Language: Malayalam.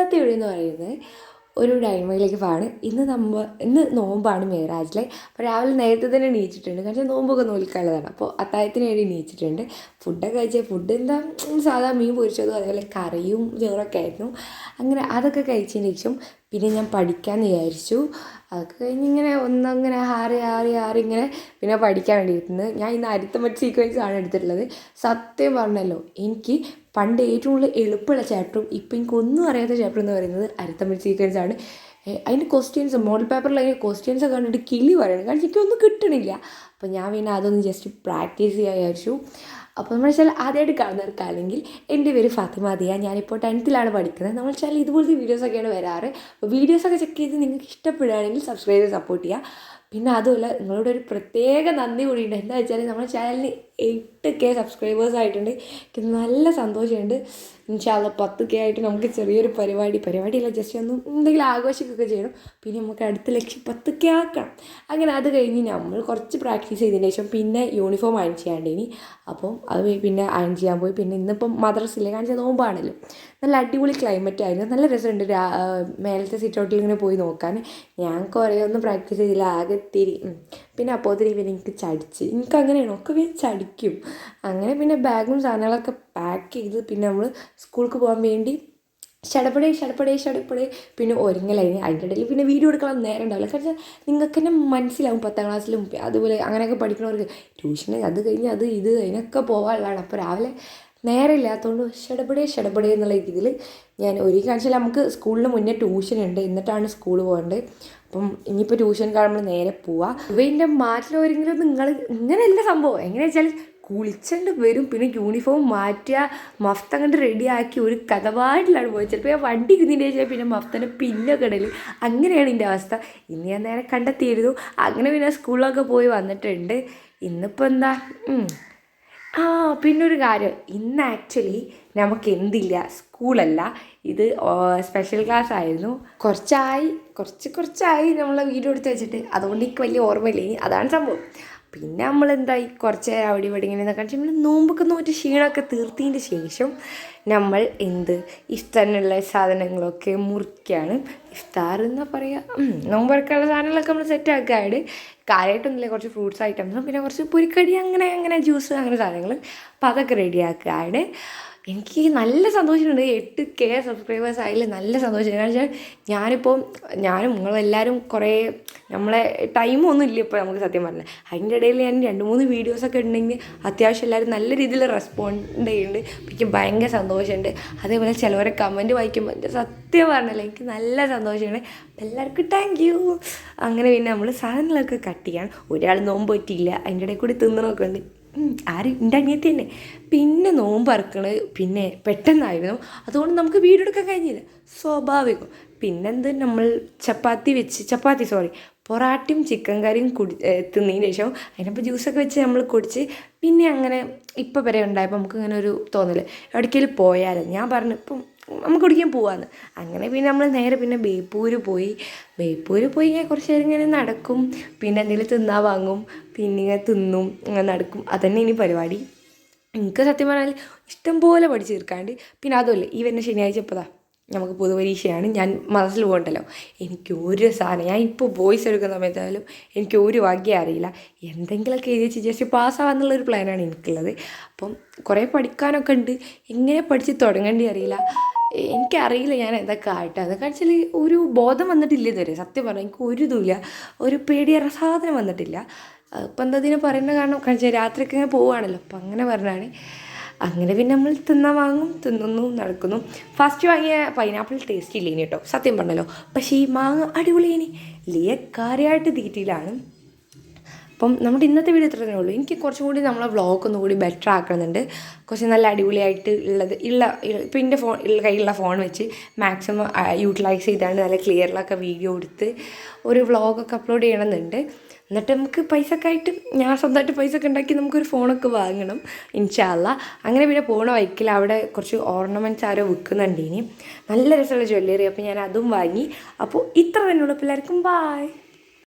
ഇന്നത്തെ വീഡിയോ എന്ന് പറയുന്നത് ഒരു ഡൈനിങ്ങിലേക്ക് പോവാണ്. ഇന്ന് നോമ്പാണ് മേറാജിലെ. അപ്പോൾ രാവിലെ നേരത്തെ തന്നെ എണീച്ചിട്ടുണ്ട്, കാരണം നോമ്പൊക്കെ നോൽക്കാനുള്ളതാണ്. അപ്പോൾ അത്താഴത്തിന് വേണ്ടി എണീച്ചിട്ടുണ്ട്. ഫുഡൊക്കെ കഴിച്ചാൽ ഫുഡ് എന്താ സാധാ മീൻ പൊരിച്ചതും അതുപോലെ കറിയും ചോറൊക്കെ ആയിരുന്നു. അങ്ങനെ അതൊക്കെ കഴിച്ചതിന് ശേഷം പിന്നെ ഞാൻ പഠിക്കാമെന്ന് വിചാരിച്ചു. അതൊക്കെ കഴിഞ്ഞ് ഇങ്ങനെ ഒന്നങ്ങനെ ആറി ഇങ്ങനെ പിന്നെ പഠിക്കാൻ വേണ്ടിയിരുന്നത്. ഞാൻ ഇന്ന് അരിത്തമെറ്റിക് സീക്വൻസ് ആണ് എടുത്തിട്ടുള്ളത്. സത്യം പറഞ്ഞല്ലോ, എനിക്ക് പണ്ട് ഏറ്റവും കൂടുതൽ എളുപ്പമുള്ള ചാപ്റ്ററും ഇപ്പം എനിക്കൊന്നും അറിയാത്ത ചാപ്റ്റർ എന്ന് പറയുന്നത് അരിത്തമെറ്റിക് സീക്വൻസ് ആണ്. അതിൻ്റെ ക്വസ്റ്റ്യൻസ് മോഡൽ പേപ്പറിൽ അതിൻ്റെ ക്വസ്റ്റ്യൻസ് കണ്ടിട്ട് കിളി പറയണം, കാരണം എനിക്കൊന്നും കിട്ടണില്ല. അപ്പോൾ ഞാൻ പിന്നെ അതൊന്ന് ജസ്റ്റ് പ്രാക്ടീസ് ചെയ്യാൻ വിചാരിച്ചു. അപ്പോൾ നമ്മൾ വെച്ചാൽ ആദ്യമായിട്ട് കാണുന്നവർക്കാണെങ്കിൽ എൻ്റെ പേര് ഫാത്തിമ ദിയ, ഞാനിപ്പോൾ 10th പഠിക്കുന്നത്. നമ്മൾ വെച്ചാൽ ഇതുപോലത്തെ വീഡിയോസൊക്കെയാണ് വരാറ്. അപ്പോൾ വീഡിയോസൊക്കെ ചെക്ക് ചെയ്ത് നിങ്ങൾക്ക് ഇഷ്ടപ്പെടുകയാണെങ്കിൽ സബ്സ്ക്രൈബ് ചെയ്ത് സപ്പോർട്ട് ചെയ്യുക. പിന്നെ അതുമല്ല, നിങ്ങളോട് ഒരു പ്രത്യേക നന്ദി കൂടിയുണ്ട്. എന്താ വെച്ചാൽ നമ്മുടെ ചാനലിന് 8K സബ്സ്ക്രൈബേഴ്സ് ആയിട്ടുണ്ട്. എനിക്ക് നല്ല സന്തോഷമുണ്ട്. ഇൻഷാല്ല 10K ആയിട്ട് നമുക്ക് ചെറിയൊരു പരിപാടിയല്ല, ജസ്റ്റ് ഒന്ന് എന്തെങ്കിലും ആഘോഷിക്കുകയൊക്കെ ചെയ്യണം. പിന്നെ നമുക്ക് അടുത്ത ലക്ഷ്യം 10K ആക്കണം. അങ്ങനെ അത് കഴിഞ്ഞ് നമ്മൾ കുറച്ച് പ്രാക്ടീസ് ചെയ്തതിന് ശേഷം പിന്നെ യൂണിഫോം അയൺ ചെയ്യാണ്ടിനി. അപ്പം അത് പിന്നെ അയൺ ചെയ്യാൻ പോയി. പിന്നെ ഇന്നിപ്പം മദ്രസയിലെ കാണിച്ചാൽ നോമ്പാണല്ലോ, നല്ല അടിപൊളി ക്ലൈമറ്റ് ആയിരുന്നു, നല്ല രസമുണ്ട്. മേലത്തെ സിറ്റ് ഔട്ടിൽ ഇങ്ങനെ പോയി നോക്കാൻ. ഞാൻ കുറേ ഒന്നും പ്രാക്ടീസ് ചെയ്തില്ല, ആകെ തിരി. പിന്നെ അപ്പോഴത്തേന് പിന്നെ എനിക്ക് ചടിച്ച്, എനിക്ക് അങ്ങനെയാണ്, ഒക്കെ വേഗം ചടിക്കും. അങ്ങനെ പിന്നെ ബാഗും സാധനങ്ങളൊക്കെ പാക്ക് ചെയ്ത് പിന്നെ നമ്മൾ സ്കൂൾക്ക് പോകാൻ വേണ്ടി ഷടപ്പടേ പിന്നെ ഒരുങ്ങലായി. അതിൻ്റെ ഇടയിൽ പിന്നെ വീഡിയോ എടുക്കാൻ നേരം ഉണ്ടാവില്ല, കാരണം നിങ്ങൾക്ക് തന്നെ മനസ്സിലാവും 10th ക്ലാസ്സിലും അതുപോലെ അങ്ങനെയൊക്കെ പഠിക്കുന്നവർക്ക് ട്യൂഷന് അത് കഴിഞ്ഞ് അത് ഇത് അതിനൊക്കെ പോകാനുള്ളതാണ്. അപ്പോൾ രാവിലെ നേരെ ഇല്ലാത്തതുകൊണ്ട് ഷടപടേ എന്നുള്ള രീതിയിൽ ഞാൻ ഒരു കാണിച്ചാൽ നമുക്ക് സ്കൂളിന് മുന്നേ ട്യൂഷൻ ഉണ്ട്, എന്നിട്ടാണ് സ്കൂൾ പോകേണ്ടത്. അപ്പം ഇനിയിപ്പോൾ ട്യൂഷൻ കാണുമ്പോൾ നേരെ പോവാം. ഇവൻ്റെ മാറ്റിലൊരെങ്കിലും നിങ്ങൾ ഇങ്ങനെയല്ല സംഭവം. എങ്ങനെയാ വെച്ചാൽ കുളിച്ചണ്ട് വരും, പിന്നെ യൂണിഫോം മാറ്റുക, മഫ്ത കണ്ട് റെഡിയാക്കി ഒരു കഥപാടിലാണ് പോയത്. ചിലപ്പോൾ ഞാൻ വണ്ടി ഇതിൻ്റെ ശേഷം പിന്നെ മഫ്തനെ പിന്നെ കിടൽ. അങ്ങനെയാണ് എൻ്റെ അവസ്ഥ. ഇന്ന് ഞാൻ നേരെ കണ്ടെത്തിയിരുന്നു. അങ്ങനെ പിന്നെ സ്കൂളിലൊക്കെ പോയി വന്നിട്ടുണ്ട്. ഇന്നിപ്പോൾ എന്താ പിന്നൊരു കാര്യം, ഇന്ന് ആക്ച്വലി നമുക്ക് എന്തില്ല, സ്കൂളല്ല, ഇത് സ്പെഷ്യൽ ക്ലാസ് ആയിരുന്നു. കുറച്ചായി നമ്മളെ വീഡിയോ എടുത്ത് വെച്ചിട്ട്, അതുകൊണ്ട് എനിക്ക് വലിയ ഓർമ്മയില്ല. അതാണ് സംഭവം. പിന്നെ നമ്മളെന്തായി കുറച്ച് നേരം അവിടെ ഇവിടെ ഇങ്ങനെ കാണിച്ചു നമ്മൾ നോമ്പൊക്കെ നോറ്റ് ക്ഷീണമൊക്കെ തീർത്തതിൻ്റെ ശേഷം നമ്മൾ ഇഷ്ടമുള്ള സാധനങ്ങളൊക്കെ മുറിക്കുകയാണ്. ഇഫ്താർ എന്നാ പറയുക, നോമ്പൊക്കെയുള്ള സാധനങ്ങളൊക്കെ നമ്മൾ സെറ്റാക്കാണ്. കാര്യമായിട്ടൊന്നുമില്ല, കുറച്ച് ഫ്രൂട്ട്സ് ഐറ്റംസും പിന്നെ കുറച്ച് പൊരിക്കടി അങ്ങനെ ജ്യൂസ് അങ്ങനെ സാധനങ്ങൾ. അപ്പോൾ അതൊക്കെ റെഡിയാക്കുകയാണ്. എനിക്ക് നല്ല സന്തോഷമുണ്ട്. 8K സബ്സ്ക്രൈബേഴ്സ് ആയാലും നല്ല സന്തോഷമുണ്ട്. കാരണം വെച്ചാൽ ഞാനും നിങ്ങളെല്ലാവരും കുറേ നമ്മളെ ടൈമൊന്നും ഇല്ല ഇപ്പോൾ നമുക്ക് സത്യം പറഞ്ഞാൽ. അതിൻ്റെ ഇടയിൽ ഞാൻ 2-3 വീഡിയോസൊക്കെ ഉണ്ടെങ്കിൽ അത്യാവശ്യം എല്ലാവരും നല്ല രീതിയിൽ റെസ്പോണ്ട് ചെയ്യുന്നുണ്ട്. എനിക്ക് ഭയങ്കര സന്തോഷമുണ്ട്. അതേപോലെ ചിലവരെ കമൻറ്റ് വായിക്കുമ്പോൾ എൻ്റെ സത്യം പറഞ്ഞല്ലോ എനിക്ക് നല്ല സന്തോഷമാണ്. എല്ലാവർക്കും താങ്ക് യു. അങ്ങനെ പിന്നെ നമ്മൾ സാധനങ്ങളൊക്കെ കട്ട് ചെയ്യാൻ, ഒരാൾ നോമ്പ് പറ്റിയില്ല, അതിൻ്റെ ഇടയിൽ കൂടി തിന്നണമൊക്കെ ഉണ്ട്. എൻ്റെ അനിയത്തി തന്നെ. പിന്നെ നോമ്പ് ഇറക്കണത് പിന്നെ പെട്ടെന്നായിരുന്നു, അതുകൊണ്ട് നമുക്ക് വീഡിയോ എടുക്കാൻ കഴിഞ്ഞില്ല, സ്വാഭാവികം. പിന്നെന്ത് നമ്മൾ പൊറാട്ടയും ചിക്കൻ കറിയും തിന്നതിന് ശേഷം അതിനപ്പോൾ ജ്യൂസൊക്കെ വെച്ച് നമ്മൾ കുടിച്ച് പിന്നെ അങ്ങനെ ഇപ്പം വരെ ഉണ്ടായപ്പോൾ നമുക്ക് ഇങ്ങനെ ഒരു തോന്നല് എവിടേക്കെങ്കിലും പോയാലും ഞാൻ പറഞ്ഞു ഇപ്പം നമുക്ക് എവിടേക്കും പോവാന്ന്. അങ്ങനെ പിന്നെ നമ്മൾ നേരെ പിന്നെ ബേപ്പൂര് പോയി ഇങ്ങനെ കുറച്ച് നേരം ഇങ്ങനെ നടക്കും, പിന്നെ എന്തെങ്കിലും തിന്നാൻ വാങ്ങും, പിന്നെ ഇങ്ങനെ തിന്നും, ഇങ്ങനെ നടക്കും. അതന്നെ ഇനി പരിപാടി. എനിക്ക് സത്യം പറഞ്ഞാൽ ഇഷ്ടം പോലെ പഠിച്ച് തീർക്കാണ്ട്. പിന്നെ അതുമല്ലേ ഈ വരുന്ന ശനിയാഴ്ച ഇപ്പോഴാ നമുക്ക് പൊതുപരീക്ഷയാണ്. ഞാൻ മദ്രസയിൽ പോകണ്ടല്ലോ. എനിക്ക് ഒരു സാധനം, ഞാൻ ഇപ്പോൾ വോയിസ് എടുക്കുന്ന സമയത്തായാലും എനിക്ക് ഒരു വകയും അറിയില്ല. എന്തെങ്കിലുമൊക്കെ എഴുതി വെച്ച് ജസ്റ്റ് പാസ്സാവാന്നുള്ളൊരു പ്ലാനാണ് എനിക്കുള്ളത്. അപ്പം കുറേ പഠിക്കാനൊക്കെ ഉണ്ട്, എങ്ങനെ പഠിച്ച് തുടങ്ങേണ്ടി അറിയില്ല. എനിക്കറിയില്ല ഞാൻ എന്തൊക്കെ ആയിട്ട്. അതൊക്കെ വെച്ചാൽ ഒരു ബോധം വന്നിട്ടില്ല ഇതുവരെ. സത്യം പറഞ്ഞാൽ എനിക്ക് ഒരു ഇതുമില്ല, ഒരു പേടിയേറെ സാധനം വന്നിട്ടില്ല. ഇപ്പം എന്താ ഇതിനെ പറയുന്ന കാരണം കഴിച്ചാൽ രാത്രിയൊക്കെ ഇങ്ങനെ പോവുകയാണല്ലോ, അപ്പം അങ്ങനെ പറഞ്ഞാണ്. അങ്ങനെ പിന്നെ നമ്മൾ തിന്നാൻ വാങ്ങും, തിന്നുന്നു, നടക്കുന്നു. ഫസ്റ്റ് വാങ്ങിയ പൈനാപ്പിൾ ടേസ്റ്റ് ഇല്ലേനി കേട്ടോ, സത്യം പറഞ്ഞല്ലോ. പക്ഷേ ഈ മാങ്ങ അടിപൊളിയേനി, വലിയ കാര്യമായിട്ട് തീറ്റിയിലാണ്. അപ്പം നമ്മുടെ ഇന്നത്തെ വീഡിയോ ഇത്ര തന്നെ ഉള്ളൂ. എനിക്ക് കുറച്ചും കൂടി നമ്മളെ വ്ളോഗ് ഒന്നും കൂടി ബെറ്റർ ആക്കണമെന്നുണ്ട്. കുറച്ച് നല്ല അടിപൊളിയായിട്ട് ഇപ്പം എൻ്റെ കയ്യിലുള്ള ഫോൺ വെച്ച് മാക്സിമം യൂട്ടിലൈസ് ചെയ്താണ് നല്ല ക്ലിയറിലൊക്കെ വീഡിയോ എടുത്ത് ഒരു വ്ളോഗൊക്കെ അപ്ലോഡ് ചെയ്യണമെന്നുണ്ട്. എന്നിട്ട് നമുക്ക് പൈസയൊക്കെ ആയിട്ട് ഞാൻ സ്വന്തമായിട്ട് പൈസയൊക്കെ ഉണ്ടാക്കി നമുക്കൊരു ഫോണൊക്കെ വാങ്ങണം ഇൻഷാ അല്ലാ. അങ്ങനെ പിന്നെ പോണ വഴിക്കിൽ അവിടെ കുറച്ച് ഓർണമെൻറ്റ്സ് ആരോ വിൽക്കുന്നുണ്ട്, ഇനി നല്ല രസമുള്ള ജ്വല്ലറി. അപ്പോൾ ഞാൻ അതും വാങ്ങി. അപ്പോൾ ഇത്ര തന്നെയുള്ളൂ. എല്ലാവർക്കും ബായ്.